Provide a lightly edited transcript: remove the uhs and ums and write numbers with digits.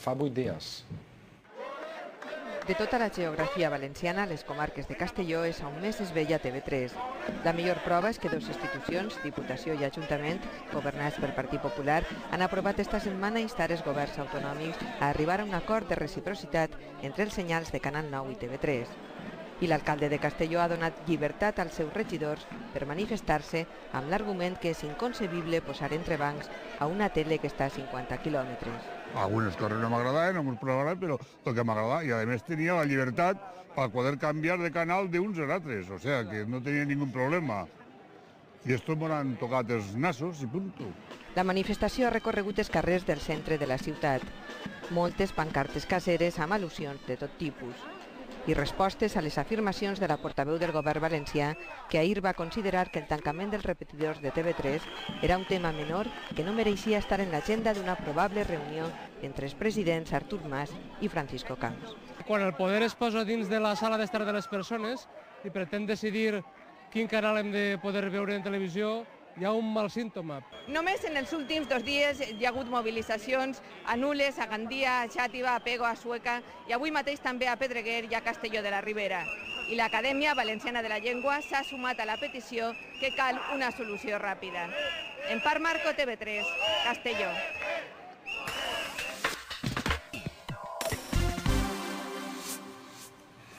fa 8 dies. De tota la geografia valenciana, les comarques de Castelló és on més es veia TV3. La millor prova és que dues institucions, Diputació i Ajuntament, governats pel Partit Popular, han aprovat esta setmana instar els governs autonòmics a arribar a un acord de reciprocitat entre els senyals de Canal 9 i TV3. I l'alcalde de Castelló ha donat llibertat als seus regidors per manifestar-se amb l'argument que és inconcebible posar entrebancs a una tele que està a 50 quilòmetres. Algunes coses no m'agradaven, alguns programes, però el que m'agradava, i a més tenia la llibertat per poder canviar de canal d'uns a altres, o sea que no tenia ningú problema. I estos m'ho han tocat els nassos i punto. La manifestació ha recorregut els carrers del centre de la ciutat. Moltes pancartes caseres amb al·lusions de tot tipus. I respostes a les afirmacions de la portaveu del govern valencià, que ahir va considerar que el tancament dels repetidors de TV3 era un tema menor que no mereixia estar en l'agenda d'una probable reunió entre els presidents Artur Mas i Francisco Camps. Quan el poder es posa dins de la sala d'estar de les persones i pretén decidir quin canal hem de poder veure en televisió, hi ha un mal símptoma. Només en els últims 2 dies hi ha hagut mobilitzacions a Nules, a Gandia, a Xàtiva, a Pego, a Sueca i avui mateix també a Pedreguer i a Castelló de la Ribera. I l'Acadèmia Valenciana de la Llengua s'ha sumat a la petició que cal una solució ràpida. En Parc Marco, TV3, Castelló.